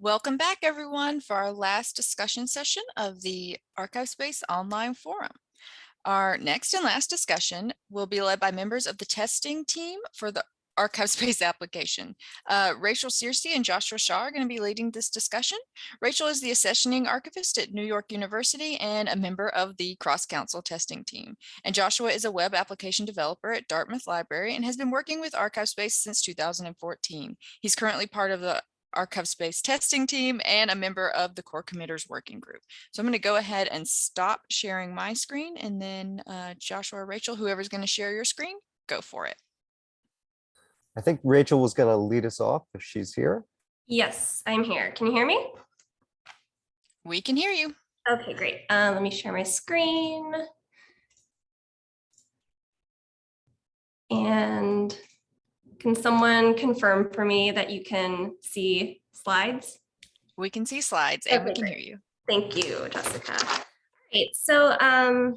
Welcome back, everyone, for our last discussion session of the ArchivesSpace Online Forum. Our next and last discussion will be led by members of the testing team for the ArchivesSpace application. Rachel Searcy and Joshua Shaw are going to be leading this discussion. Rachel is the accessioning archivist at New York University and a member of the cross-council testing team. And Joshua is a web application developer at Dartmouth Library and has been working with ArchivesSpace since 2014. He's currently part of the ArchivesSpace testing team and a member of the core committers working group. So I'm going to go ahead and stop sharing my screen, and then Joshua or Rachel, whoever's going to share your screen, go for it. I think Rachel was going to lead us off if she's here. Yes, I'm here. Can you hear me? We can hear you. Okay, great. Let me share my screen. And can someone confirm for me that you can see slides? We can see slides and Okay, we can great. hear you. Thank you, Jessica. All right, so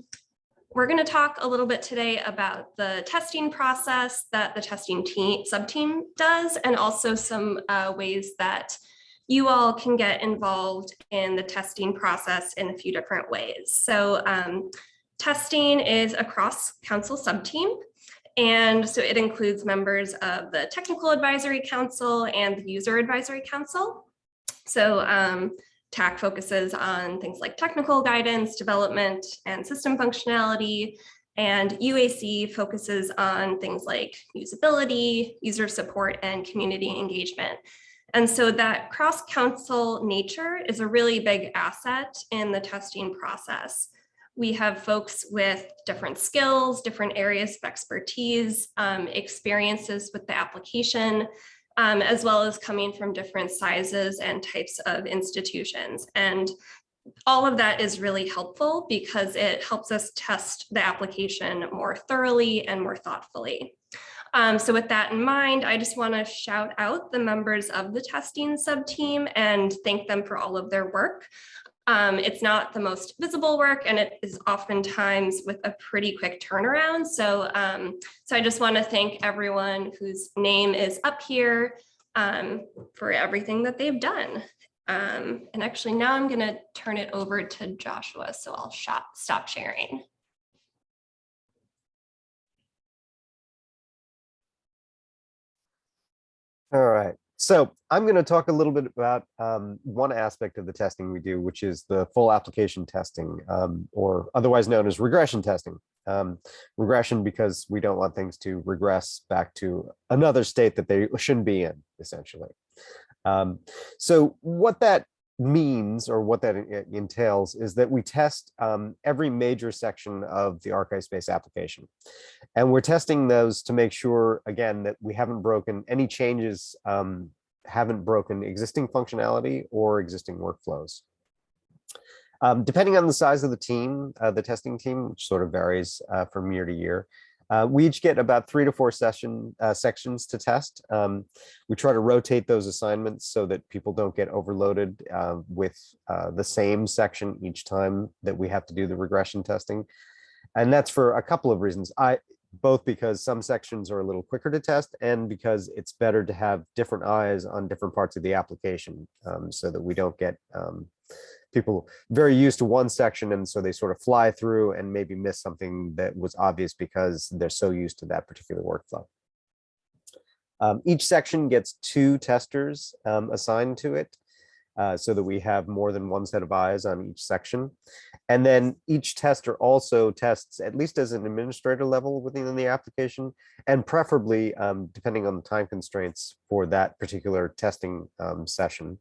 we're going to talk a little bit today about the testing process that the testing sub-team does, and also some ways that you all can get involved in the testing process in a few different ways. So testing is a cross-council sub-team. And so it includes members of the Technical Advisory Council and the User Advisory Council. So TAC focuses on things like technical guidance, development, and system functionality. And UAC focuses on things like usability, user support, and community engagement. And so that cross-council nature is a really big asset in the testing process. We have folks with different skills, different areas of expertise, experiences with the application, as well as coming from different sizes and types of institutions. And all of that is really helpful because it helps us test the application more thoroughly and more thoughtfully. So with that in mind, I just want to shout out the members of the testing sub-team and thank them for all of their work. It's not the most visible work, and it is oftentimes with a pretty quick turnaround. So, so I just want to thank everyone whose name is up here for everything that they've done. And actually now I'm going to turn it over to Joshua, so I'll stop sharing. All right. So I'm going to talk a little bit about one aspect of the testing we do, which is the full application testing, or otherwise known as regression testing. Regression because we don't want things to regress back to another state that they shouldn't be in, essentially. So what that means, or what that entails, is that we test every major section of the ArchivesSpace application. And we're testing those to make sure, again, that we haven't broken any changes, haven't broken existing functionality or existing workflows. Depending on the size of the team, the testing team, which sort of varies from year to year, we each get about 3 to 4 sections to test. We try to rotate those assignments so that people don't get overloaded with the same section each time that we have to do the regression testing. And that's for a couple of reasons. Both because some sections are a little quicker to test and because it's better to have different eyes on different parts of the application, so that we don't get people very used to one section and so they sort of fly through and maybe miss something that was obvious because they're so used to that particular workflow. Each section gets 2 testers assigned to it, so that we have more than one set of eyes on each section. And then each tester also tests, at least as an administrator level within the application, and preferably, depending on the time constraints for that particular testing session,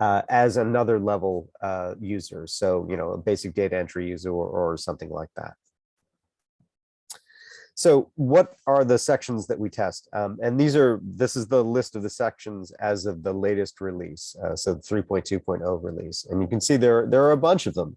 as another level user. So, you know, a basic data entry user or something like that. So what are the sections that we test? And this is the list of the sections as of the latest release, so the 3.2.0 release. And you can see there are a bunch of them.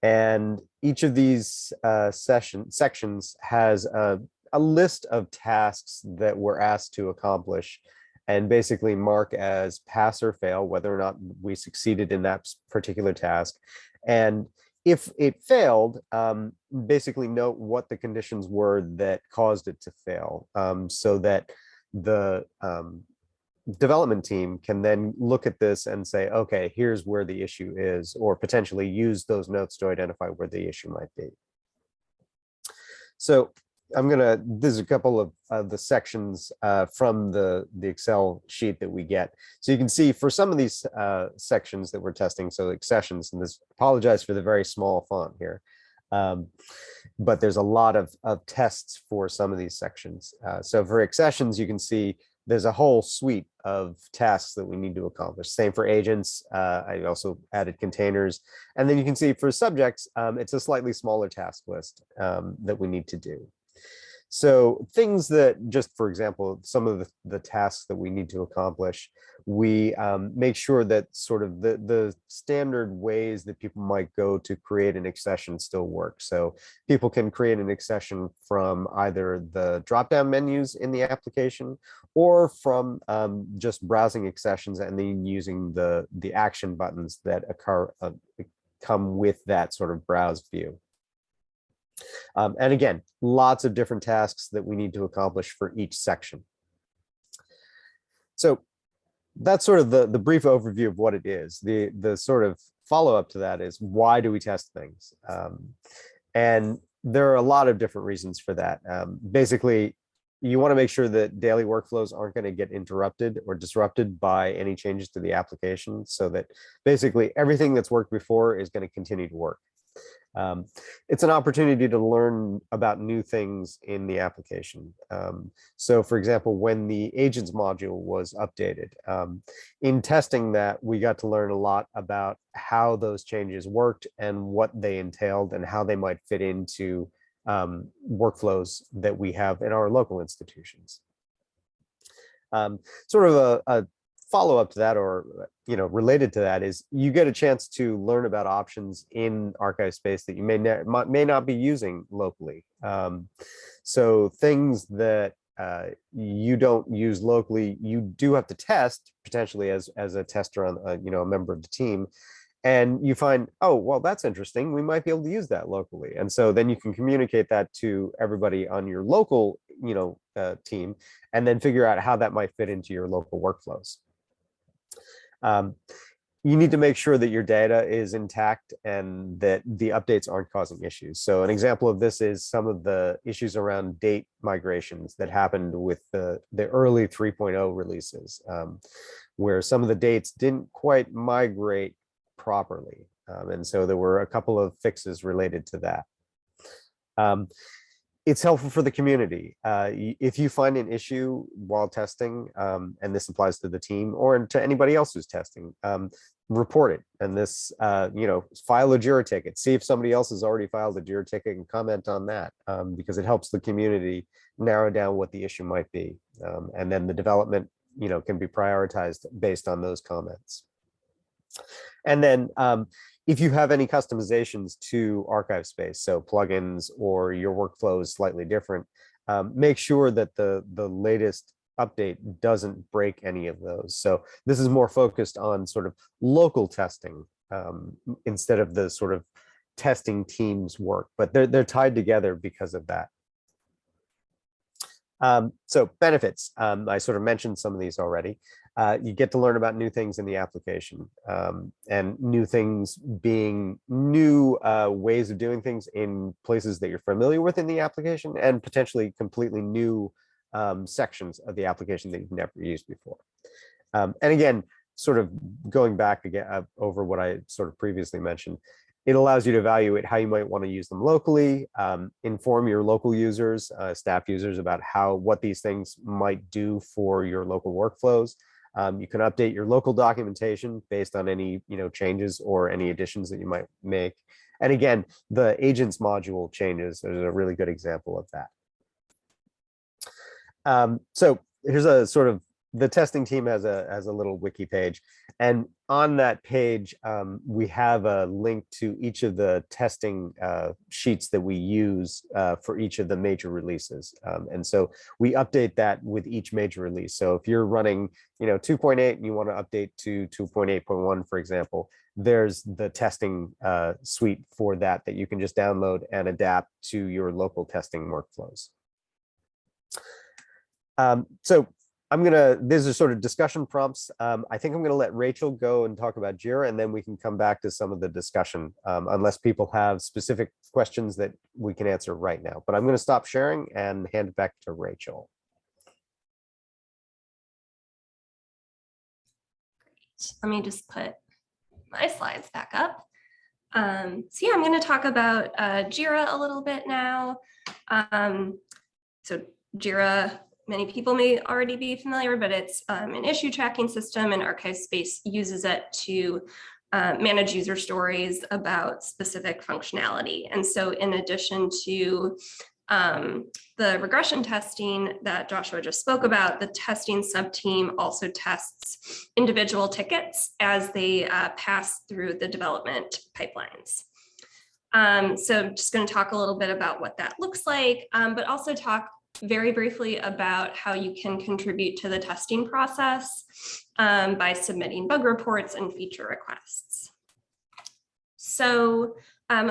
And each of these sections has a list of tasks that we're asked to accomplish and basically mark as pass or fail whether or not we succeeded in that particular task. And if it failed, basically note what the conditions were that caused it to fail, so that the development team can then look at this and say, okay, here's where the issue is, or potentially use those notes to identify where the issue might be. So there's a couple of the sections from the Excel sheet that we get. So you can see for some of these sections that we're testing, so accessions, and this, apologize for the very small font here, but there's a lot of tests for some of these sections. So for accessions, you can see there's a whole suite of tasks that we need to accomplish. Same for agents. I also added containers. And then you can see for subjects, it's a slightly smaller task list that we need to do. So things that, just for example, some of the tasks that we need to accomplish, we make sure that sort of the standard ways that people might go to create an accession still work. So people can create an accession from either the drop-down menus in the application or from just browsing accessions and then using the action buttons that come with that sort of browse view. And again, lots of different tasks that we need to accomplish for each section. So that's sort of the brief overview of what it is. The sort of follow-up to that is, why do we test things? And there are a lot of different reasons for that. Basically, you want to make sure that daily workflows aren't going to get interrupted or disrupted by any changes to the application, so that basically everything that's worked before is going to continue to work. It's an opportunity to learn about new things in the application. So for example, when the agents module was updated, in testing that, we got to learn a lot about how those changes worked and what they entailed and how they might fit into workflows that we have in our local institutions. Sort of a follow-up to that, or related to that, is you get a chance to learn about options in ArchivesSpace that you may not be using locally. So things that you don't use locally, you do have to test potentially as a tester on a member of the team, and you find, oh, well, that's interesting, we might be able to use that locally. And so then you can communicate that to everybody on your local team, and then figure out how that might fit into your local workflows. You need to make sure that your data is intact and that the updates aren't causing issues. So an example of this is some of the issues around date migrations that happened with the early 3.0 releases, where some of the dates didn't quite migrate properly. And so there were a couple of fixes related to that. It's helpful for the community. If you find an issue while testing, and this applies to the team or to anybody else who's testing, report it. And this, file a JIRA ticket. See if somebody else has already filed a JIRA ticket and comment on that, because it helps the community narrow down what the issue might be. And then the development, can be prioritized based on those comments. And then if you have any customizations to ArchivesSpace, so plugins or your workflow is slightly different, make sure that the latest update doesn't break any of those. So this is more focused on sort of local testing instead of the sort of testing teams work, but they're tied together because of that. So benefits, I sort of mentioned some of these already. You get to learn about new things in the application, and new things being new ways of doing things in places that you're familiar with in the application, and potentially completely new sections of the application that you've never used before. And again, sort of going back again over what I sort of previously mentioned, it allows you to evaluate how you might want to use them locally, inform your local users, staff users about what these things might do for your local workflows. You can update your local documentation based on any changes or any additions that you might make. And again, the agents module changes is a really good example of that. So here's a sort of, the testing team has a little wiki page, and on that page we have a link to each of the testing sheets that we use for each of the major releases, and so we update that with each major release. So if you're running 2.8 and you want to update to 2.8.1, for example, there's the testing suite for that you can just download and adapt to your local testing workflows. So these are sort of discussion prompts. I think I'm gonna let Rachel go and talk about Jira, and then we can come back to some of the discussion, unless people have specific questions that we can answer right now. But I'm gonna stop sharing and hand it back to Rachel. Let me just put my slides back up. So yeah, I'm going to talk about Jira a little bit now. So Jira, many people may already be familiar, but it's an issue tracking system, and ArchivesSpace uses it to manage user stories about specific functionality. And so in addition to the regression testing that Joshua just spoke about, the testing sub-team also tests individual tickets as they pass through the development pipelines. So I'm just going to talk a little bit about what that looks like, but also talk very briefly about how you can contribute to the testing process by submitting bug reports and feature requests. So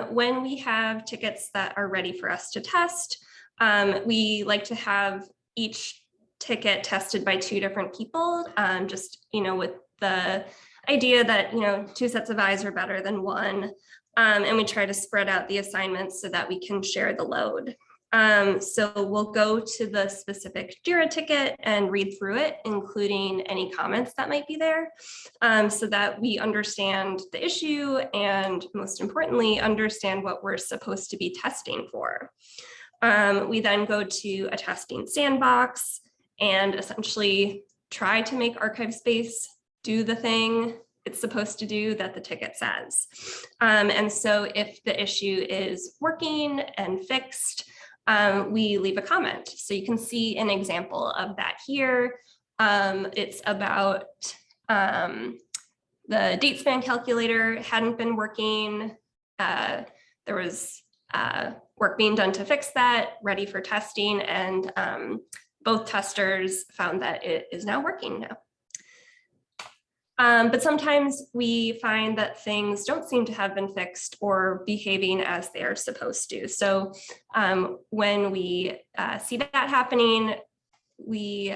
when we have tickets that are ready for us to test, we like to have each ticket tested by 2 different people, just, with the idea that, 2 sets of eyes are better than 1. And we try to spread out the assignments so that we can share the load. So we'll go to the specific Jira ticket and read through it, including any comments that might be there, so that we understand the issue and, most importantly, understand what we're supposed to be testing for. We then go to a testing sandbox and essentially try to make ArchivesSpace do the thing it's supposed to do that the ticket says. And so if the issue is working and fixed, we leave a comment. So you can see an example of that here. It's about the date span calculator hadn't been working. There was work being done to fix that, ready for testing, and both testers found that it is now working now. But sometimes we find that things don't seem to have been fixed or behaving as they are supposed to. So when we see that happening, we,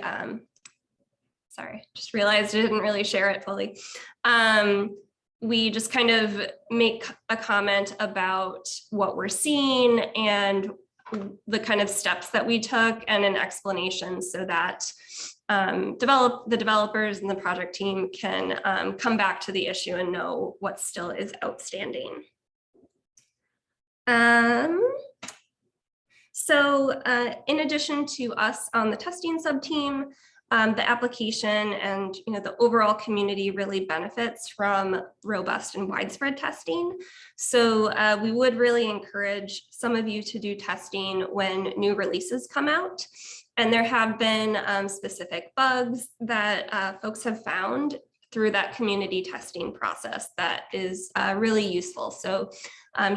sorry, just realized I didn't really share it fully. We just kind of make a comment about what we're seeing and the kind of steps that we took and an explanation so that the developers and the project team can come back to the issue and know what still is outstanding. So in addition to us on the testing sub-team, the application and the overall community really benefits from robust and widespread testing. So we would really encourage some of you to do testing when new releases come out. And there have been specific bugs that folks have found through that community testing process that is really useful. So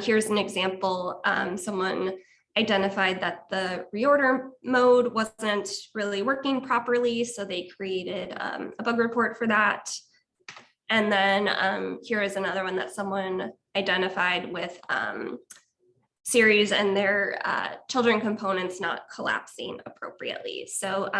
here's an example. Someone identified that the reorder mode wasn't really working properly, so they created a bug report for that. And then here is another one that someone identified with series and their children components not collapsing appropriately. So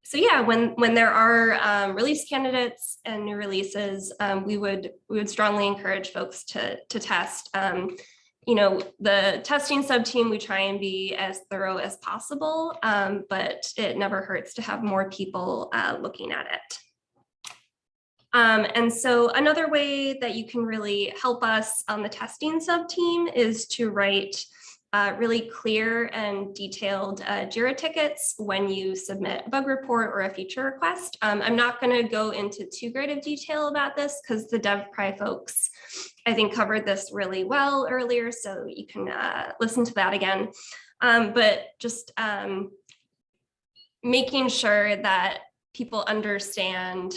so yeah, when there are release candidates and new releases, we would strongly encourage folks to test. The testing sub-team, we try and be as thorough as possible, but it never hurts to have more people looking at it. And so another way that you can really help us on the testing sub-team is to write really clear and detailed Jira tickets when you submit a bug report or a feature request. I'm not going to go into too great of detail about this because the DevPry folks, I think, covered this really well earlier, so you can listen to that again. But just making sure that people understand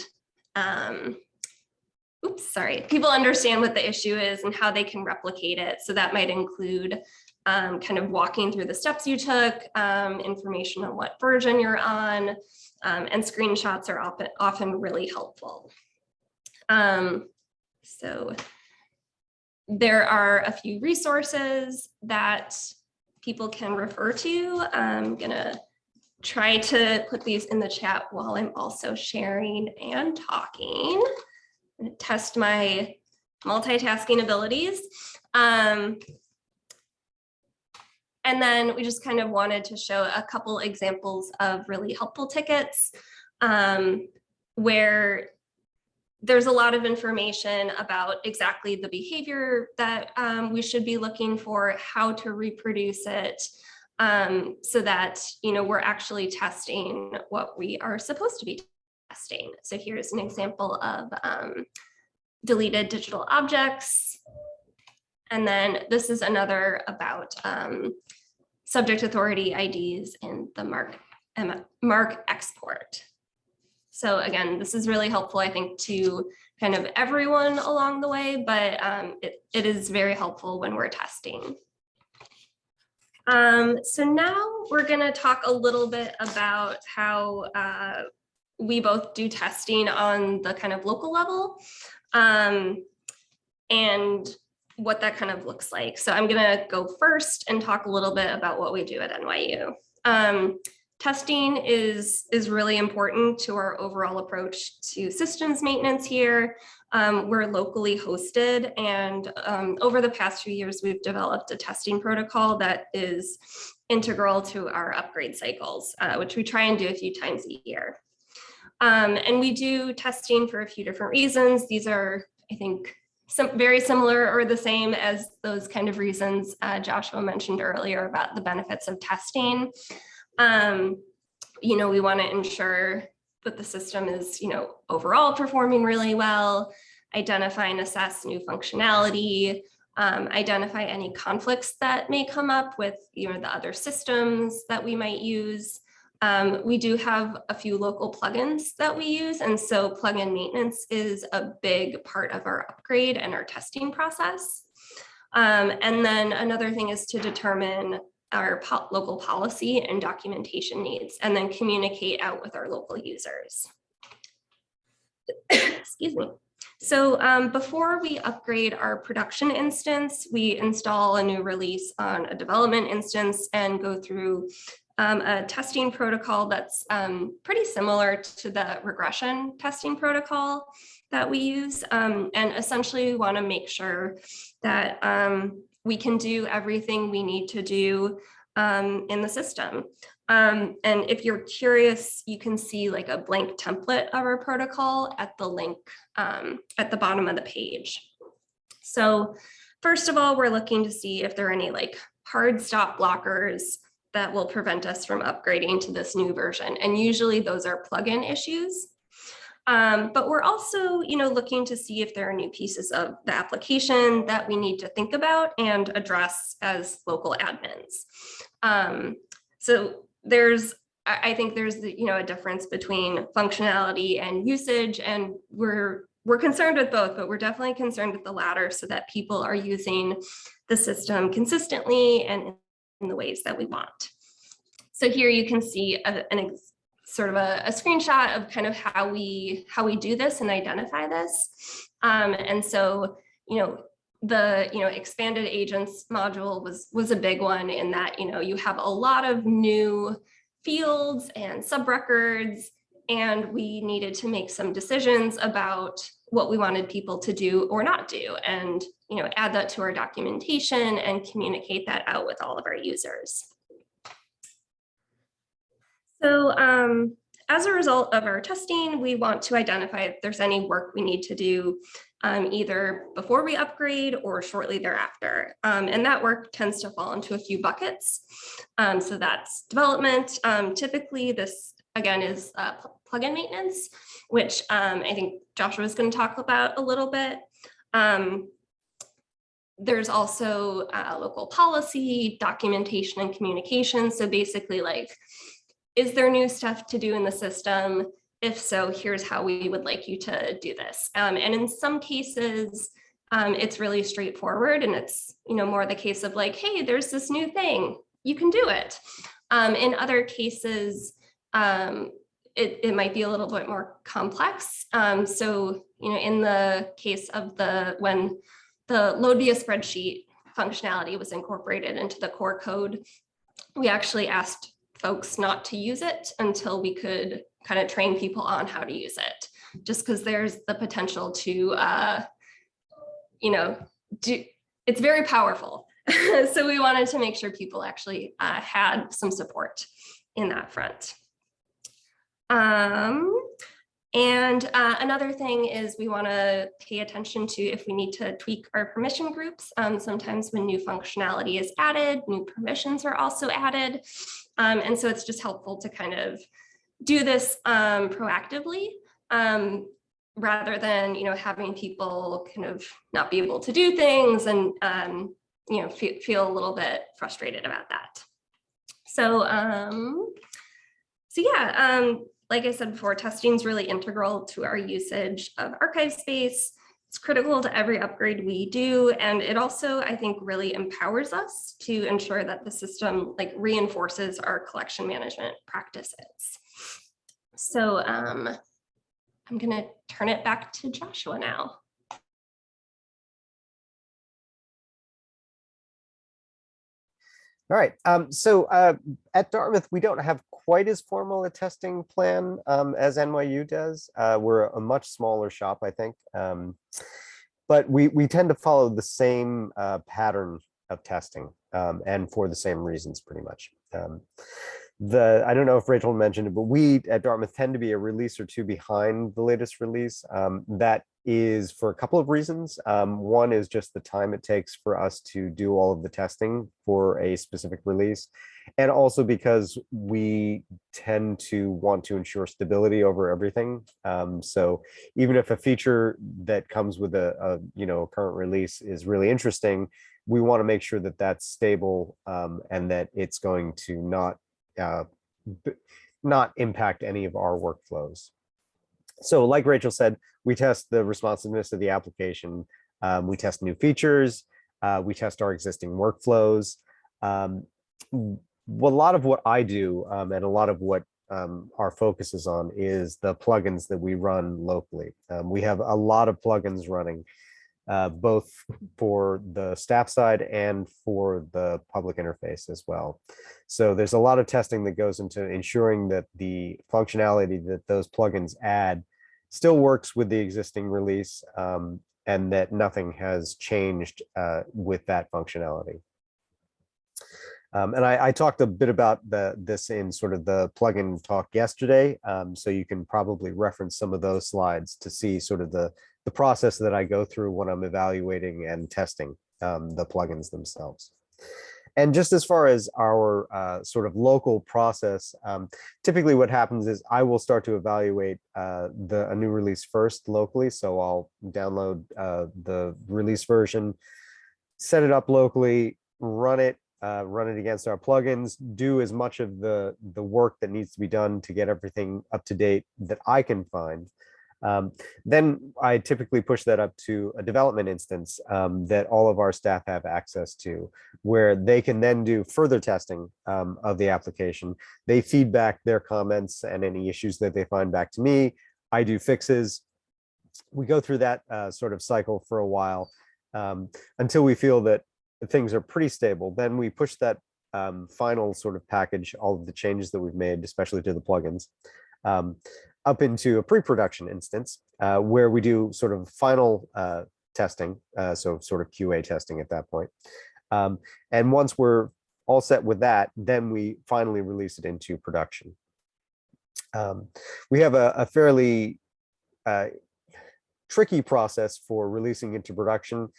people understand what the issue is and how they can replicate it. So that might include kind of walking through the steps you took, information on what version you're on, and screenshots are often really helpful. So there are a few resources that people can refer to. I'm gonna try to put these in the chat while I'm also sharing and talking. I'm gonna test my multitasking abilities. And then we just kind of wanted to show a couple examples of really helpful tickets where there's a lot of information about exactly the behavior that we should be looking for, how to reproduce it, so that we're actually testing what we are supposed to be testing. So here's an example of deleted digital objects. And then this is another about subject authority IDs in the MARC export. So again, this is really helpful, I think, to kind of everyone along the way, but it is very helpful when we're testing. So now we're going to talk a little bit about how we both do testing on the kind of local level and what that kind of looks like. So I'm going to go first and talk a little bit about what we do at NYU. Testing is really important to our overall approach to systems maintenance here. We're locally hosted, and over the past few years, we've developed a testing protocol that is integral to our upgrade cycles, which we try and do a few times a year. And we do testing for a few different reasons. These are, I think, very similar or the same as those kind of reasons Joshua mentioned earlier about the benefits of testing. We want to ensure that the system is, overall performing really well, identify and assess new functionality, identify any conflicts that may come up with, the other systems that we might use. We do have a few local plugins that we use, and so plugin maintenance is a big part of our upgrade and our testing process. And then another thing is to determine our local policy and documentation needs, and then communicate out with our local users. Excuse me. So before we upgrade our production instance, we install a new release on a development instance and go through a testing protocol that's pretty similar to the regression testing protocol that we use. And essentially we want to make sure that we can do everything we need to do in the system. And if you're curious, you can see like a blank template of our protocol at the link at the bottom of the page. So first of all, we're looking to see if there are any like hard stop blockers that will prevent us from upgrading to this new version. And usually those are plugin issues. But we're also, looking to see if there are new pieces of the application that we need to think about and address as local admins. So I think there's a difference between functionality and usage, and we're concerned with both, but we're definitely concerned with the latter so that people are using the system consistently and in the ways that we want. So here you can see sort of a screenshot of kind of how we do this and identify this. And so, the expanded agents module was a big one in that, you have a lot of new fields and subrecords, and we needed to make some decisions about what we wanted people to do or not do, and add that to our documentation and communicate that out with all of our users. So as a result of our testing, we want to identify if there's any work we need to do either before we upgrade or shortly thereafter. And that work tends to fall into a few buckets. So that's development. Typically this, again, is plugin maintenance, which I think Joshua is going to talk about a little bit. There's also local policy, documentation, and communication. So basically, like, is there new stuff to do in the system? If so, here's how we would like you to do this. And in some cases, it's really straightforward, and it's more the case of like, hey, there's this new thing, you can do it. In other cases, it might be a little bit more complex. So in the case of when the load via spreadsheet functionality was incorporated into the core code, we actually asked folks not to use it until we could kind of train people on how to use it, just because there's the potential to, it's very powerful. So we wanted to make sure people actually had some support in that front. And another thing is we want to pay attention to if we need to tweak our permission groups. Sometimes when new functionality is added, new permissions are also added. And so it's just helpful to kind of do this proactively rather than, having people kind of not be able to do things and, feel a little bit frustrated about that. So yeah, like I said before, testing is really integral to our usage of ArchivesSpace. It's critical to every upgrade we do. And it also, I think, really empowers us to ensure that the system reinforces our collection management practices. So I'm going to turn it back to Joshua now. All right. So at Dartmouth, we don't have quite as formal a testing plan as NYU does. We're a much smaller shop, I think. But we tend to follow the same pattern of testing and for the same reasons, pretty much. I don't know if Rachel mentioned it, but we at Dartmouth tend to be a release or two behind the latest release. That is for a couple of reasons. One is just the time it takes for us to do all of the testing for a specific release. And also because we tend to want to ensure stability over everything. So even if a feature that comes with a current release is really interesting, we want to make sure that that's stable and that it's going to not impact any of our workflows. So like Rachel said, we test the responsiveness of the application. We test new features. We test our existing workflows. A lot of what I do and a lot of what our focus is on is the plugins that we run locally. We have a lot of plugins running, both for the staff side and for the public interface as well. So there's a lot of testing that goes into ensuring that the functionality that those plugins add still works with the existing release and that nothing has changed with that functionality. And I talked a bit about this in sort of the plugin talk yesterday. So you can probably reference some of those slides to see sort of the process that I go through when I'm evaluating and testing the plugins themselves. And just as far as our sort of local process, typically what happens is I will start to evaluate a new release first locally. So I'll download the release version, set it up locally, run it against our plugins, do as much of the work that needs to be done to get everything up to date that I can find. Then I typically push that up to a development instance that all of our staff have access to, where they can then do further testing of the application. They feed back their comments and any issues that they find back to me. I do fixes. We go through that sort of cycle for a while until we feel that things are pretty stable. Then we push that final sort of package, all of the changes that we've made, especially to the plugins, up into a pre-production instance where we do sort of final testing, so sort of QA testing at that point. And once we're all set with that, then we finally release it into production. We have a fairly tricky process for releasing into production,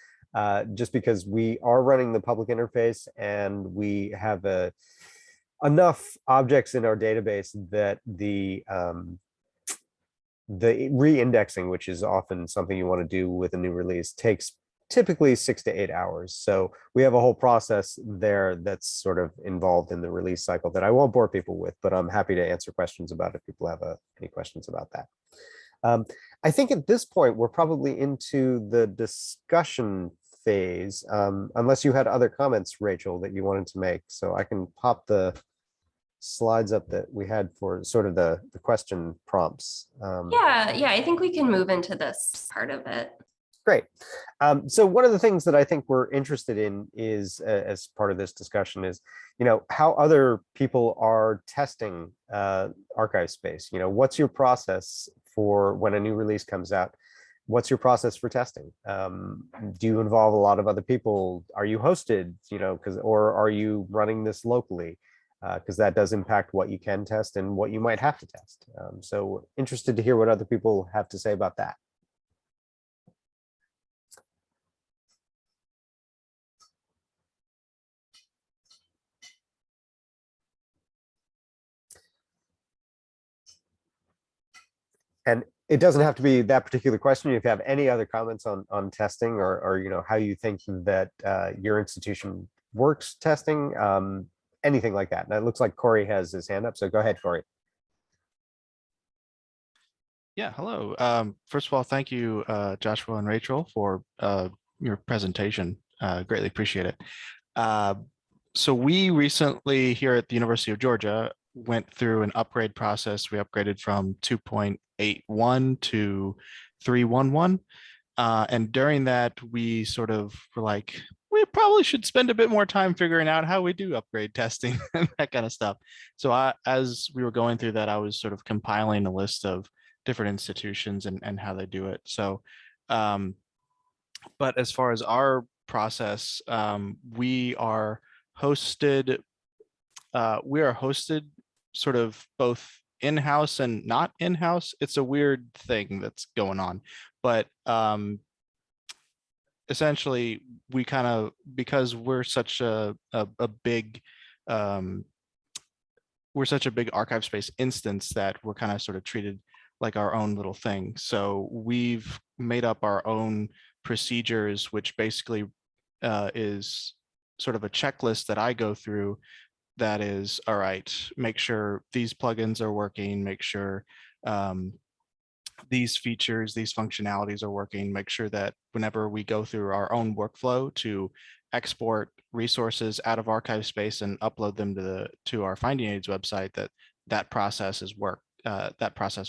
just because we are running the public interface and we have enough objects in our database that the re-indexing, which is often something you want to do with a new release, takes typically 6 to 8 hours. So we have a whole process there that's sort of involved in the release cycle that I won't bore people with, but I'm happy to answer questions about if people have any questions about that. I think at this point, we're probably into the discussion phase, unless you had other comments, Rachel, that you wanted to make. So I can pop the slides up that we had for sort of the question prompts. Yeah, I think we can move into this part of it. Great. So one of the things that I think we're interested in is, as part of this discussion, is how other people are testing ArchivesSpace. What's your process for when a new release comes out? What's your process for testing? Do you involve a lot of other people? Are you hosted? Or are you running this locally? Because that does impact what you can test and what you might have to test. So interested to hear what other people have to say about that. And it doesn't have to be that particular question. If you have any other comments on testing or how you think that your institution works testing, anything like that. And it looks like Corey has his hand up. So go ahead, Corey. Yeah, hello. First of all, thank you, Joshua and Rachel, for your presentation. Greatly appreciate it. So we recently here at the University of Georgia went through an upgrade process. We upgraded from 2.81 to 3.11. And during that, we sort of were like, we probably should spend a bit more time figuring out how we do upgrade testing and that kind of stuff. So as we were going through that, I was sort of compiling a list of different institutions and how they do it. So, but as far as our process, we are hosted sort of both in-house and not in-house. It's a weird thing that's going on, but essentially we kind of, because we're such a big ArchivesSpace instance, that we're kind of sort of treated like our own little thing. So we've made up our own procedures, which basically is sort of a checklist that I go through that is, all right, make sure these plugins are working, make sure these features, these functionalities are working, make sure that whenever we go through our own workflow to export resources out of ArchivesSpace and upload them to our Finding Aids website, that process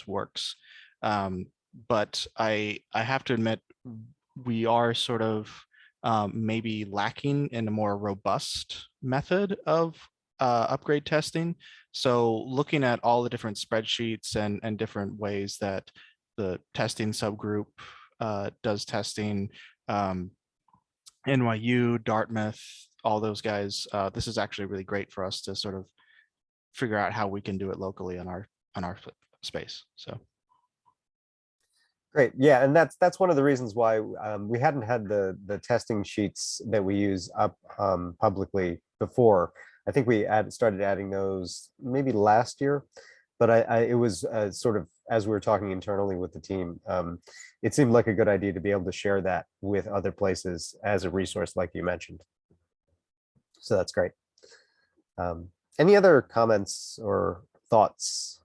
works. But I have to admit, we are sort of maybe lacking in a more robust method of upgrade testing. So looking at all the different spreadsheets and different ways that the testing subgroup does testing, NYU, Dartmouth, all those guys, this is actually really great for us to sort of figure out how we can do it locally on our space. So great. Yeah, and that's one of the reasons why we hadn't had the testing sheets that we use up publicly before. I think we started adding those maybe last year, but it was sort of, as we were talking internally with the team, it seemed like a good idea to be able to share that with other places as a resource, like you mentioned. So that's great. Any other comments or thoughts?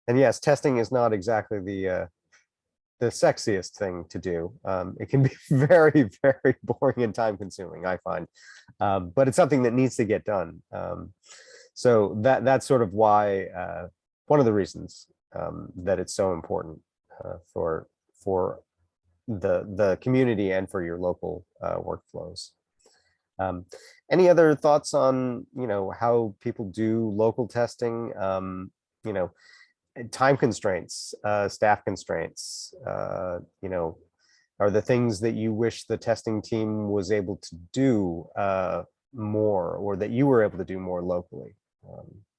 And yes, testing is not exactly the sexiest thing to do. It can be very, very boring and time consuming, I find, but it's something that needs to get done. So that's sort of why, one of the reasons that it's so important for the community and for your local workflows. Any other thoughts on how people do local testing? Time constraints, staff constraints, are the things that you wish the testing team was able to do more, or that you were able to do more locally?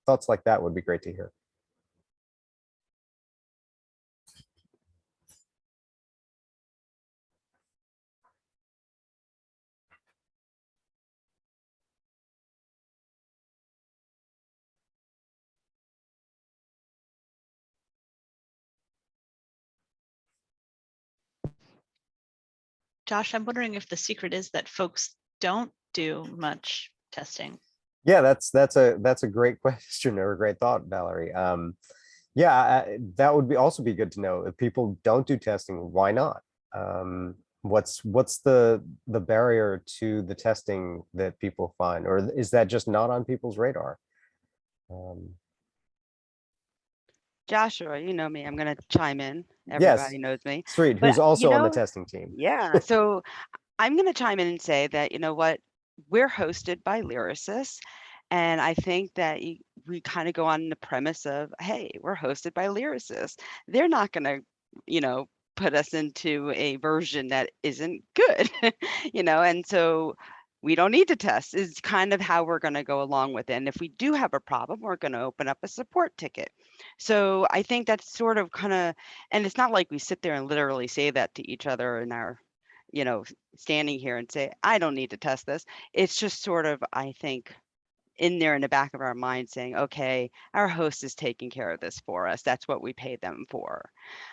Thoughts like that would be great to hear. Josh, I'm wondering if the secret is that folks don't do much testing. Yeah, that's a great question or a great thought, Valerie. Yeah, that would be also be good to know. If people don't do testing, why not? What's the barrier to the testing that people find, or is that just not on people's radar? Um, Joshua, you know me, I'm going to chime in. yes, Everybody knows me. Street, But, who's also on the testing team. yeah, so I'm going to chime in and say that, you know what, we're hosted by lyricists. And I think that we kind of go on the premise of, hey, we're hosted by lyricists. They're not going to, put us into a version that isn't good, and so we don't need to test is kind of how we're going to go along with it. And if we do have a problem, we're going to open up a support ticket. So I think that's sort of kind of, and it's not like we sit there and literally say that to each other in our, standing here and say, I don't need to test this. It's just sort of, I think, in there in the back of our mind saying, okay, our host is taking care of this for us. That's what we pay them for.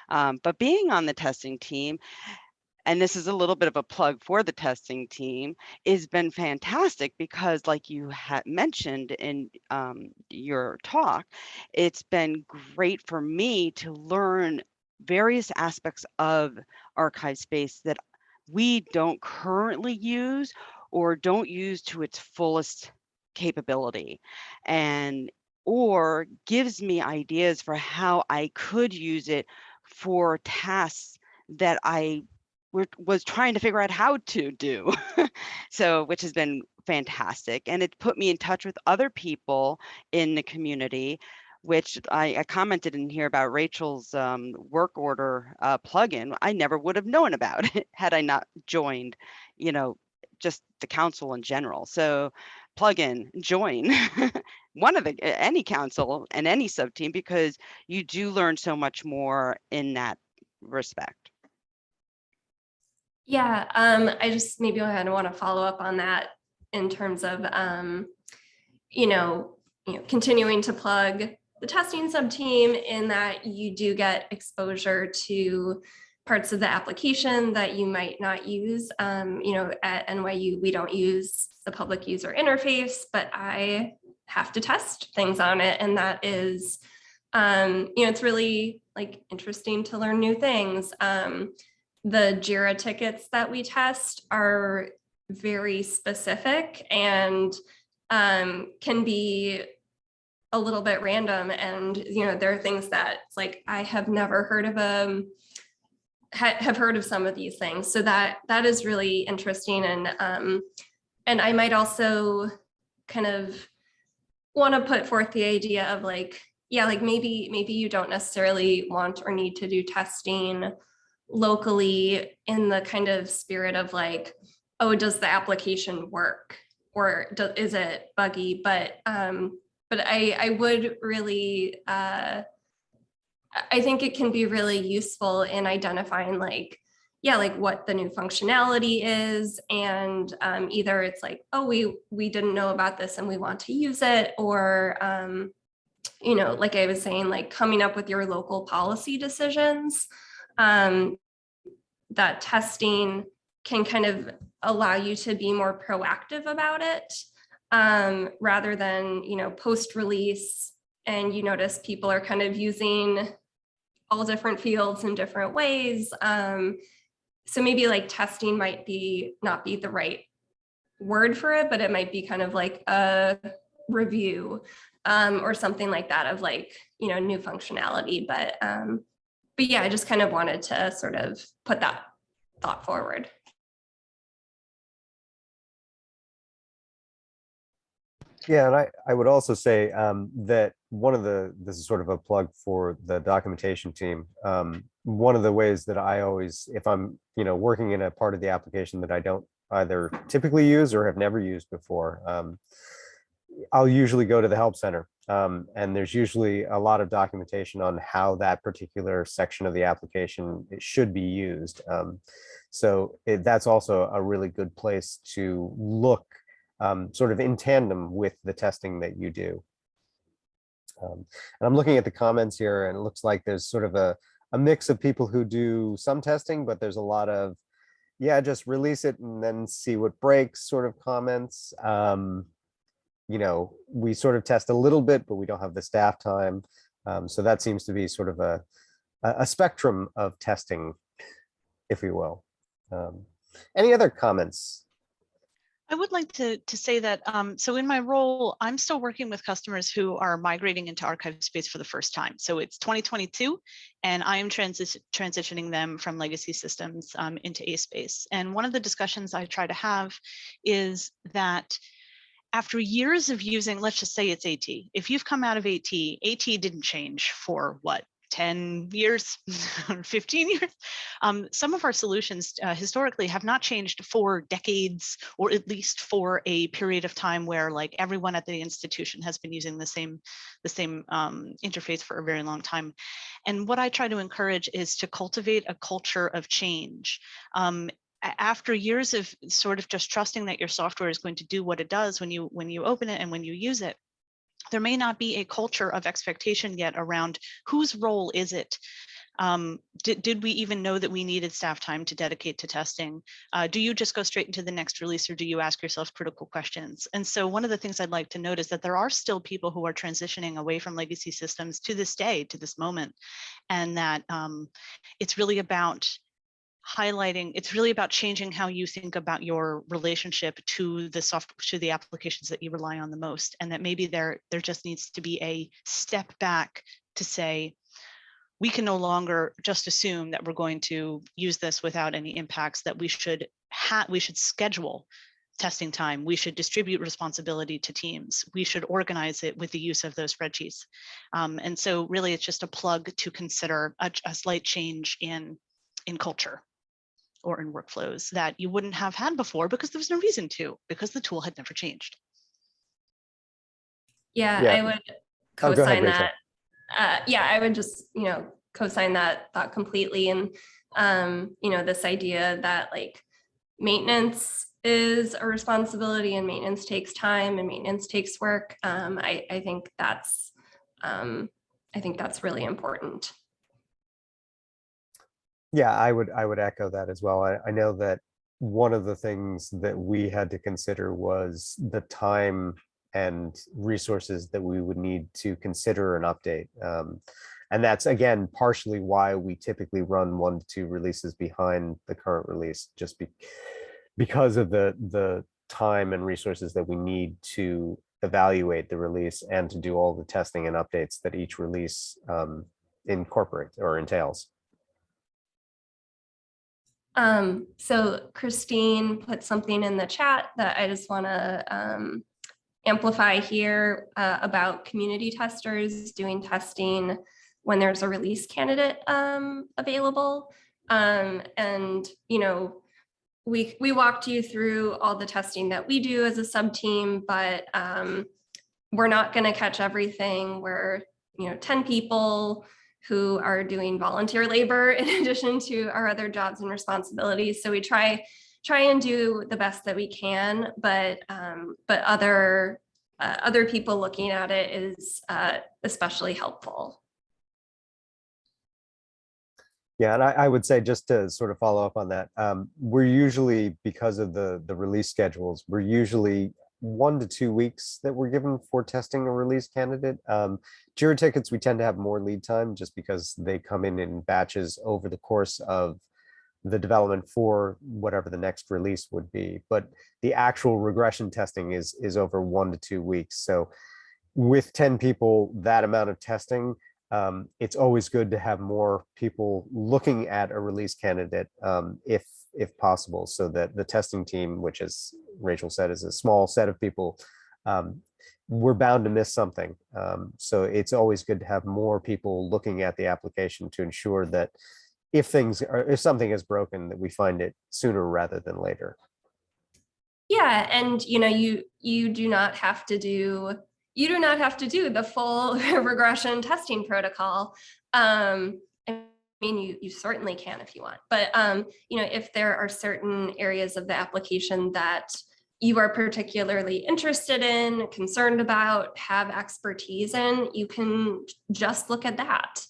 But being on the testing team, and this is a little bit of a plug for the testing team, has been fantastic because like you had mentioned in your talk, it's been great for me to learn various aspects of ArchivesSpace that we don't currently use or don't use to its fullest capability, and or gives me ideas for how I could use it for tasks that I was trying to figure out how to do. So, which has been fantastic. And it put me in touch with other people in the community, which I commented in here about Rachel's work order plugin. I never would have known about it had I not joined, just the council in general. So plugin, join one of the any council and any sub team, because you do learn so much more in that respect. Yeah, I just maybe I want to follow up on that in terms of, continuing to plug the testing sub team in that you do get exposure to parts of the application that you might not use. At NYU, we don't use the public user interface, but I have to test things on it. And that is, it's really like interesting to learn new things. The JIRA tickets that we test are very specific and can be a little bit random. And, there are things that it's like, I have never heard of have heard of some of these things. So that is really interesting. And I might also kind of want to put forth the idea of like, yeah, like maybe you don't necessarily want or need to do testing locally in the kind of spirit of like, oh, does the application work or is it buggy? But I would really, I think it can be really useful in identifying like, yeah, like what the new functionality is. And either it's like, oh, we didn't know about this and we want to use it, or, like I was saying, like coming up with your local policy decisions. That testing can kind of allow you to be more proactive about it, rather than, post-release and you notice people are kind of using all different fields in different ways. So maybe like testing might not be the right word for it, but it might be kind of like a review or something like that of like, new functionality. But yeah, I just kind of wanted to sort of put that thought forward. Yeah, and I would also say that this is sort of a plug for the documentation team. One of the ways that I always, if I'm, working in a part of the application that I don't either typically use or have never used before, I'll usually go to the help center. And there's usually a lot of documentation on how that particular section of the application should be used. So that's also a really good place to look sort of in tandem with the testing that you do. And I'm looking at the comments here, and it looks like there's sort of a mix of people who do some testing, but there's a lot of, yeah, just release it and then see what breaks sort of comments. We sort of test a little bit, but we don't have the staff time. So that seems to be sort of a spectrum of testing, if you will. Any other comments? I would like to say that, so in my role, I'm still working with customers who are migrating into ArchivesSpace for the first time. So it's 2022, and I am transitioning them from legacy systems into ASpace. And one of the discussions I try to have is that after years of using, let's just say it's AT. If you've come out of AT didn't change for what, 10 years or 15 years. Some of our solutions historically have not changed for decades, or at least for a period of time where like everyone at the institution has been using the same interface for a very long time. And what I try to encourage is to cultivate a culture of change. After years of sort of just trusting that your software is going to do what it does when you open it and when you use it, there may not be a culture of expectation yet around whose role is it. Did we even know that we needed staff time to dedicate to testing? Do you just go straight into the next release, or do you ask yourself critical questions? And so one of the things I'd like to note is that there are still people who are transitioning away from legacy systems to this day, to this moment, and that it's really about highlighting, it's really about changing how you think about your relationship to the software, to the applications that you rely on the most, and that maybe there just needs to be a step back to say, we can no longer just assume that we're going to use this without any impacts, that we should schedule testing time, we should distribute responsibility to teams, we should organize it with the use of those spreadsheets. And so really it's just a plug to consider a slight change in culture or in workflows that you wouldn't have had before because there was no reason to, because the tool had never changed. Yeah, Yeah. I would Oh, go ahead, co-sign Rachel. that. Yeah, I would just, co-sign that thought completely. And, this idea that like maintenance is a responsibility and maintenance takes time and maintenance takes work. I think that's really important. Yeah, I would echo that as well. I know that one of the things that we had to consider was the time and resources that we would need to consider an update. And that's, again, partially why we typically run 1 to 2 releases behind the current release, just because of the time and resources that we need to evaluate the release and to do all the testing and updates that each release incorporates or entails. So Christine put something in the chat that I just want to amplify here about community testers doing testing when there's a release candidate available. And, we walked you through all the testing that we do as a sub team, but we're not going to catch everything. We're 10 people who are doing volunteer labor in addition to our other jobs and responsibilities. So we try and do the best that we can, but other people looking at it is especially helpful. Yeah, and I would say, just to sort of follow up on that, we're usually, because of the release schedules, we're usually 1 to 2 weeks that we're given for testing a release candidate. Jira tickets, we tend to have more lead time just because they come in batches over the course of the development for whatever the next release would be. But the actual regression testing is over 1 to 2 weeks. So with 10 people, that amount of testing, it's always good to have more people looking at a release candidate, if possible, so that the testing team, which, as Rachel said, is a small set of people, we're bound to miss something. So it's always good to have more people looking at the application to ensure that if something is broken, that we find it sooner rather than later. Yeah, and you do not have to do the full regression testing protocol. I mean, you certainly can if you want, but if there are certain areas of the application that you are particularly interested in, concerned about, have expertise in, you can just look at that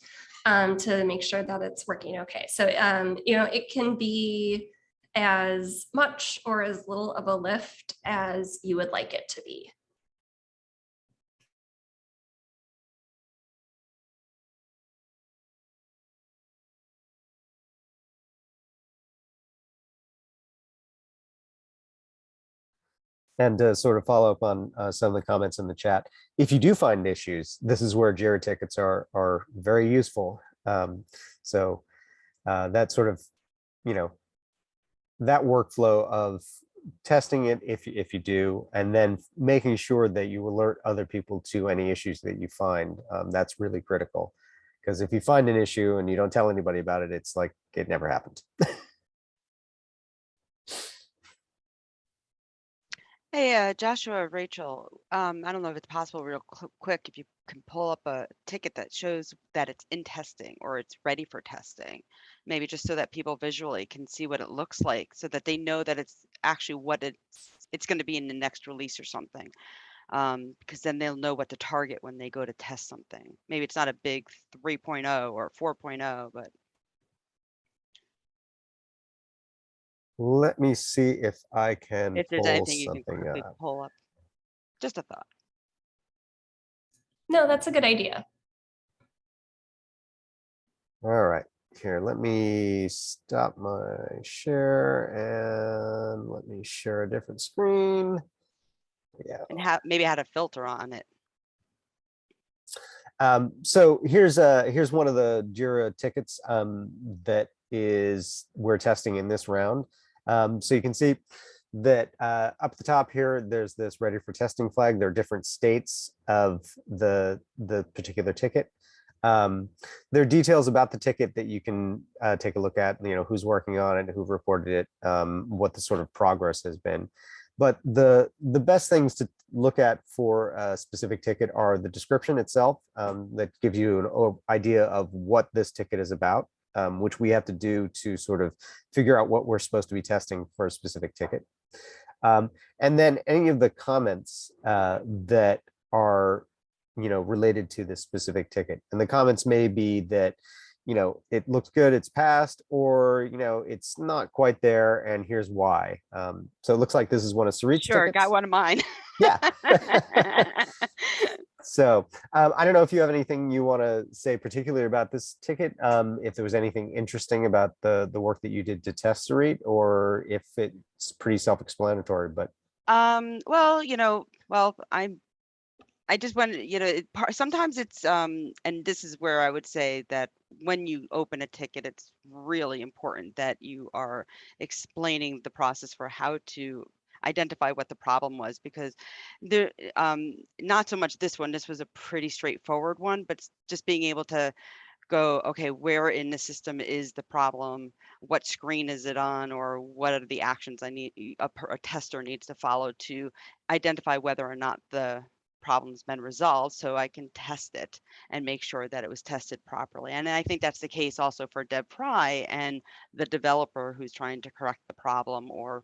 to make sure that it's working okay. So it can be as much or as little of a lift as you would like it to be. And to sort of follow up on some of the comments in the chat, if you do find issues, this is where JIRA tickets are very useful. So that sort of, you know, that workflow of testing it if you do, and then making sure that you alert other people to any issues that you find, that's really critical. Because if you find an issue and you don't tell anybody about it, it's like it never happened. Hey, Joshua, Rachel, I don't know if it's possible real quick if you can pull up a ticket that shows that it's in testing or it's ready for testing, maybe just so that people visually can see what it looks like so that they know that it's actually what it's going to be in the next release or something. Because then they'll know what to target when they go to test something. Maybe it's not a big 3.0 or 4.0, but Let me see if I can if there's pull anything you can something quickly up. pull up. Just a thought. No, that's a good idea. All right, here, let me stop my share and let me share a different screen. Yeah. And maybe had a filter on it. So here's one of the JIRA tickets that we're testing in this round. So you can see that up at the top here, there's this ready for testing flag. There are different states of the particular ticket. There are details about the ticket that you can take a look at, you know, who's working on it, who reported it, what the sort of progress has been. But the best things to look at for a specific ticket are the description itself, that gives you an idea of what this ticket is about, which we have to do to sort of figure out what we're supposed to be testing for a specific ticket. And then any of the comments that are, you know, related to this specific ticket. And the comments may be that, you know, it looks good, it's passed, or, you know, it's not quite there, and here's why. So it looks like this is one of Sarit's Sure, tickets. got one of mine. Yeah. So I don't know if you have anything you want to say particularly about this ticket, if there was anything interesting about the work that you did to test Sarit, or if it's pretty self-explanatory. But Well, you know, I just wanted, you know, sometimes it's and this is where I would say that when you open a ticket, it's really important that you are explaining the process for how to identify what the problem was, because there not so much this one, this was a pretty straightforward one, but just being able to go, okay, where in the system is the problem, what screen is it on, or what are the actions a tester needs to follow to identify whether or not the problem's been resolved, so I can test it and make sure that it was tested properly. And I think that's the case also for Deb Pry and the developer who's trying to correct the problem or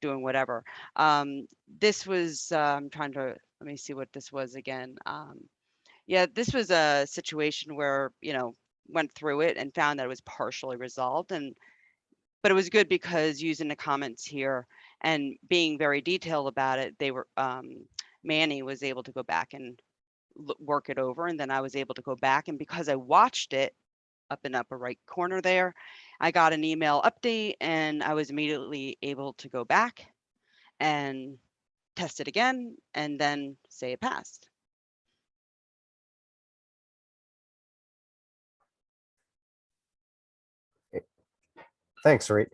doing whatever. This was, I'm trying to, let me see what this was again. Yeah, this was a situation where, you know, went through it and found that it was partially resolved, but it was good because using the comments here and being very detailed about it, they were Manny was able to go back and work it over, and then I was able to go back, and because I watched it up in the upper right corner there, I got an email update, and I was immediately able to go back and test it again and then say it passed. thanks, Sarit.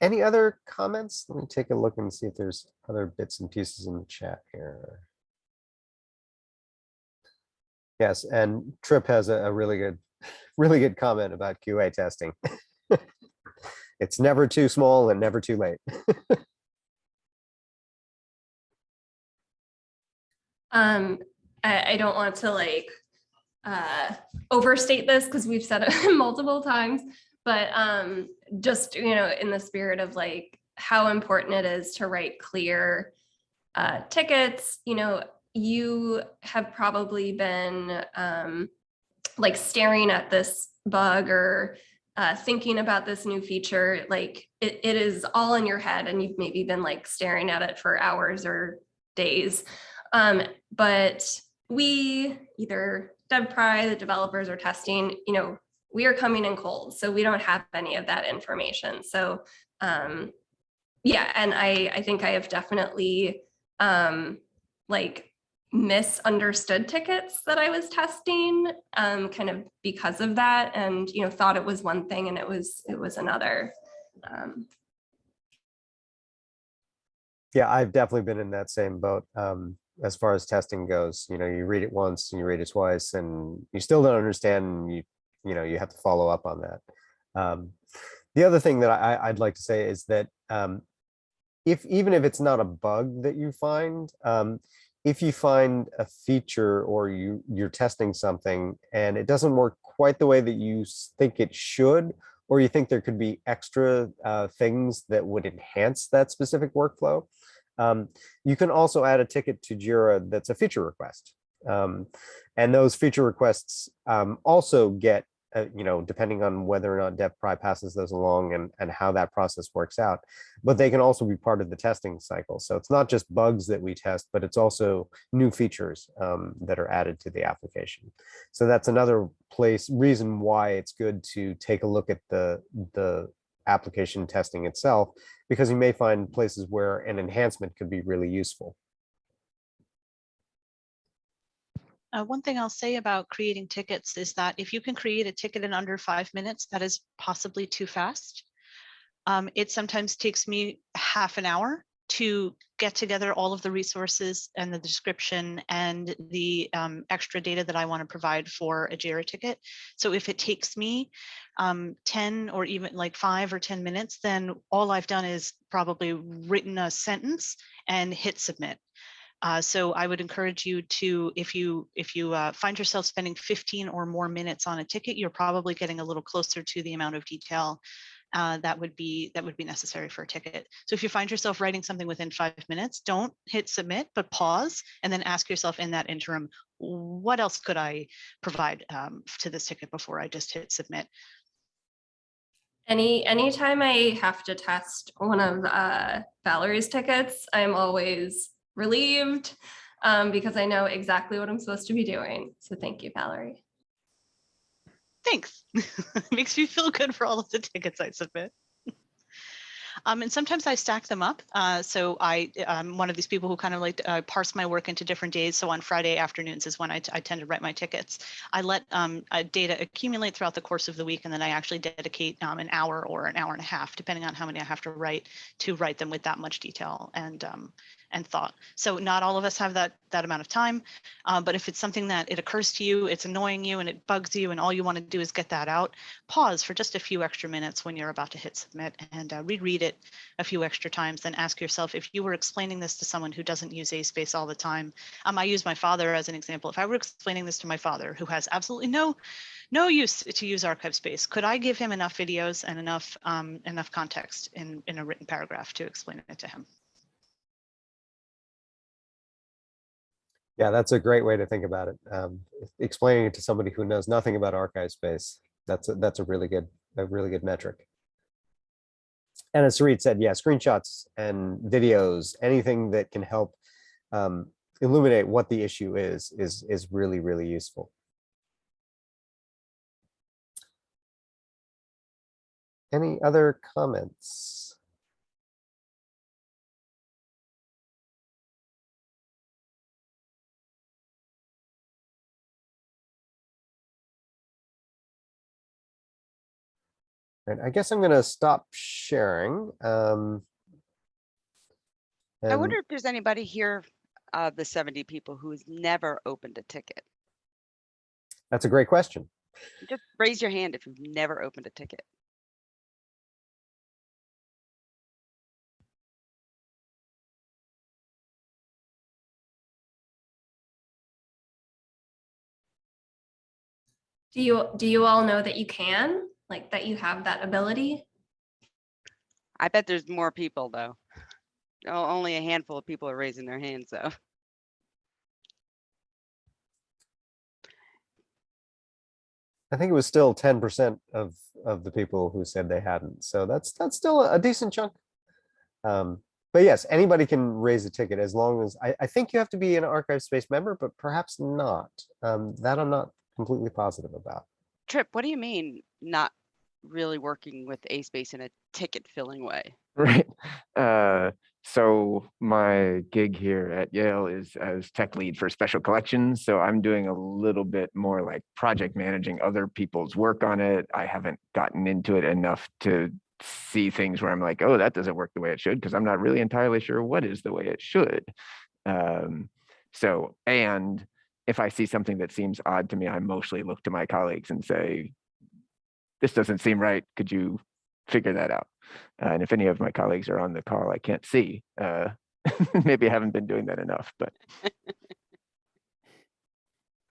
Any other comments? Let me take a look and see if there's other bits and pieces in the chat here. Yes, and Trip has a really good comment about QA testing. It's never too small and never too late. I don't want to like overstate this because we've said it multiple times, but just, you know, in the spirit of like how important it is to write clear tickets, you know, you have probably been like staring at this bug or thinking about this new feature, like it is all in your head and you've maybe been like staring at it for hours or days. But we, either Deb Pry, the developers are testing, you know, we are coming in cold. So we don't have any of that information. So Yeah, and I think I have definitely like misunderstood tickets that I was testing kind of because of that, and thought it was one thing and it was another. Yeah, I've definitely been in that same boat. As far as testing goes, you read it once and you read it twice and you still don't understand, and you have to follow up on that. The other thing that I'd like to say is that even if it's not a bug that you find, if you find a feature or you're testing something and it doesn't work quite the way that you think it should, or you think there could be extra things that would enhance that specific workflow, you can also add a ticket to Jira that's a feature request. And those feature requests also get, depending on whether or not DevPry passes those along and how that process works out, but they can also be part of the testing cycle. So it's not just bugs that we test, but it's also new features that are added to the application. So that's another reason why it's good to take a look at the application testing itself, because you may find places where an enhancement could be really useful. One thing I'll say about creating tickets is that if you can create a ticket in under 5 minutes, that is possibly too fast. It sometimes takes me half an hour to get together all of the resources and the description and the extra data that I want to provide for a Jira ticket. So if it takes me 10 or even like 5 or 10 minutes, then all I've done is probably written a sentence and hit submit. So I would encourage you to, if you find yourself spending 15 or more minutes on a ticket, you're probably getting a little closer to the amount of detail that would be necessary for a ticket. So if you find yourself writing something within 5 minutes, don't hit submit, but pause and then ask yourself in that interim, what else could I provide to this ticket before I just hit submit? Anytime I have to test one of Valerie's tickets, I'm always relieved because I know exactly what I'm supposed to be doing. So thank you, Valerie. Thanks. Makes me feel good for all of the tickets I submit. And sometimes I stack them up. So I'm one of these people who kind of like parse my work into different days. So on Friday afternoons is when I tend to write my tickets. I let data accumulate throughout the course of the week, and then I actually dedicate an hour or an hour and a half, depending on how many I have to write them with that much detail and thought. So not all of us have that amount of time, but if it's something that it occurs to you, it's annoying you and it bugs you and all you want to do is get that out, pause for just a few extra minutes when you're about to hit submit and reread it a few extra times. Then ask yourself, if you were explaining this to someone who doesn't use ASpace all the time, I use my father as an example. If I were explaining this to my father, who has absolutely no use to use ArchivesSpace, could I give him enough videos and enough context in a written paragraph to explain it to him? Yeah, that's a great way to think about it. Explaining it to somebody who knows nothing about ArchivesSpace, that's a really good metric. And as Sarit said, yeah, screenshots and videos, anything that can help illuminate what the issue is really, really useful. Any other comments? Right, I guess I'm going to stop sharing. I wonder if there's anybody here of the 70 people who's never opened a ticket. That's a great question. Just raise your hand if you've never opened a ticket. Do you all know that you can, like, that you have that ability? I bet there's more people though. Only a handful of people are raising their hands though. I think it was still 10% of the people who said they hadn't. So that's still a decent chunk. But yes, anybody can raise a ticket as long as I think you have to be an ArchivesSpace member, but perhaps not. That I'm not completely positive about. Trip, what do you mean not really working with ASpace in a ticket filling way? Right. So my gig here at Yale is as tech lead for special collections. So I'm doing a little bit more like project managing other people's work on it. I haven't gotten into it enough to see things where I'm like, oh, that doesn't work the way it should, because I'm not really entirely sure what is the way it should. And if I see something that seems odd to me, I mostly look to my colleagues and say, this doesn't seem right. Could you figure that out? And if any of my colleagues are on the call, I can't see. Maybe I haven't been doing that enough, but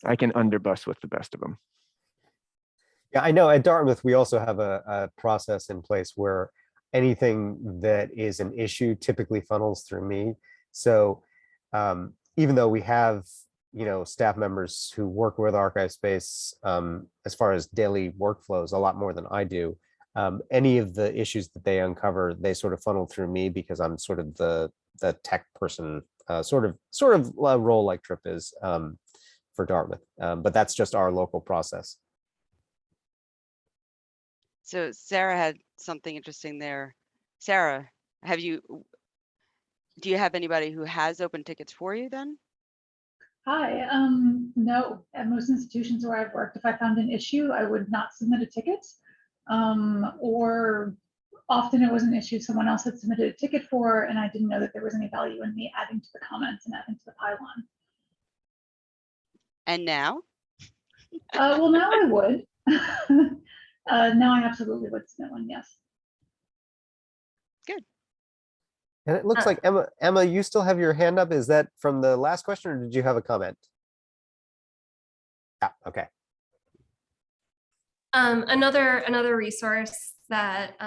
I can underbus with the best of them. Yeah, I know at Dartmouth, we also have a process in place where anything that is an issue typically funnels through me. So even though we have, staff members who work with ArchivesSpace as far as daily workflows, a lot more than I do, any of the issues that they uncover, they sort of funnel through me because I'm sort of the tech person, sort of a role like Trip is for Dartmouth. But that's just our local process. So Sarah had something interesting there. Sarah, do you have anybody who has open tickets for you then? Hi, no, at most institutions where I've worked, if I found an issue, I would not submit a ticket. Or often it was an issue someone else had submitted a ticket for, and I didn't know that there was any value in me adding to the comments and adding to the pylon. And now? Well, now I would. Now I absolutely would submit one, yes. Good. And it looks like Emma, you still have your hand up. Is that from the last question, or did you have a comment? Yeah, okay. Another resource that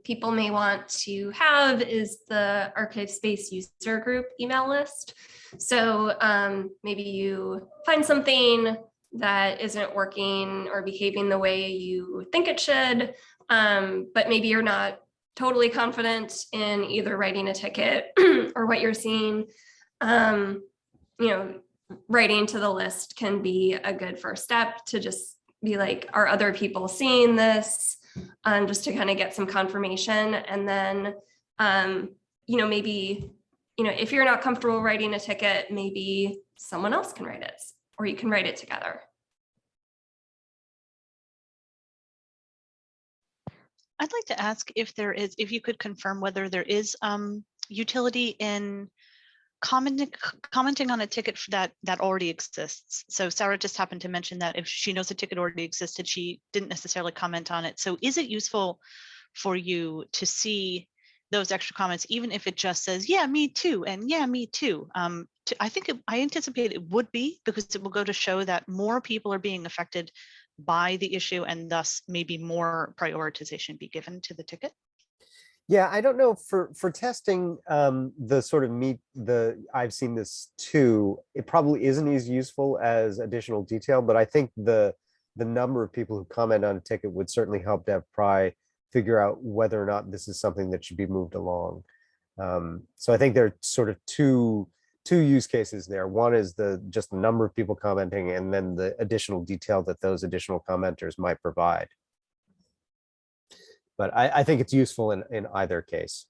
people may want to have is the ArchivesSpace user group email list. So maybe you find something that isn't working or behaving the way you think it should, but maybe you're not totally confident in either writing a ticket or what you're seeing. Writing to the list can be a good first step to just be like, are other people seeing this? Just to kind of get some confirmation. And then, maybe, if you're not comfortable writing a ticket, maybe someone else can write it, or you can write it together. I'd like to ask if you could confirm whether there is utility in commenting on a ticket that already exists. So Sarah just happened to mention that if she knows a ticket already existed, she didn't necessarily comment on it. So is it useful for you to see those extra comments, even if it just says, yeah, me too, and yeah, me too? I anticipate it would be, because it will go to show that more people are being affected by the issue, and thus maybe more prioritization be given to the ticket. Yeah, I don't know for testing the sort of I've seen this too. It probably isn't as useful as additional detail, but I think the number of people who comment on a ticket would certainly help DevPry figure out whether or not this is something that should be moved along. So I think there are sort of two use cases there. One is just the number of people commenting, and then the additional detail that those additional commenters might provide. But I think it's useful in either case.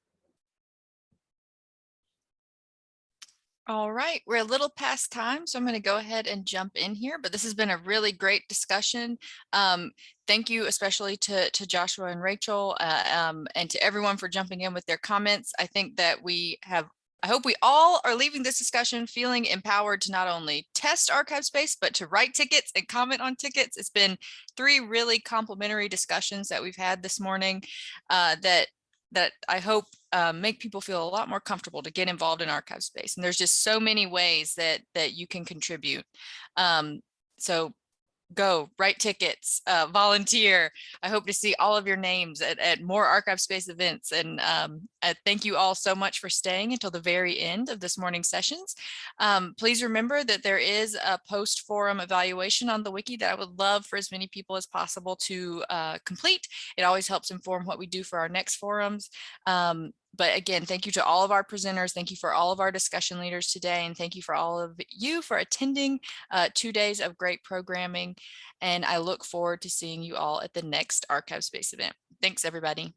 All right, we're a little past time, so I'm going to go ahead and jump in here, but this has been a really great discussion. Thank you especially to Joshua and Rachel and to everyone for jumping in with their comments. I think that I hope we all are leaving this discussion feeling empowered to not only test ArchivesSpace, but to write tickets and comment on tickets. It's been 3 really complimentary discussions that we've had this morning that I hope make people feel a lot more comfortable to get involved in ArchivesSpace. And there's just so many ways that you can contribute. So go write tickets, volunteer. I hope to see all of your names at more ArchivesSpace events. And thank you all so much for staying until the very end of this morning's sessions. Please remember that there is a post-forum evaluation on the wiki that I would love for as many people as possible to complete. It always helps inform what we do for our next forums. But again, thank you to all of our presenters. Thank you for all of our discussion leaders today. And thank you for all of you for attending 2 days of great programming. And I look forward to seeing you all at the next ArchivesSpace event. Thanks, everybody.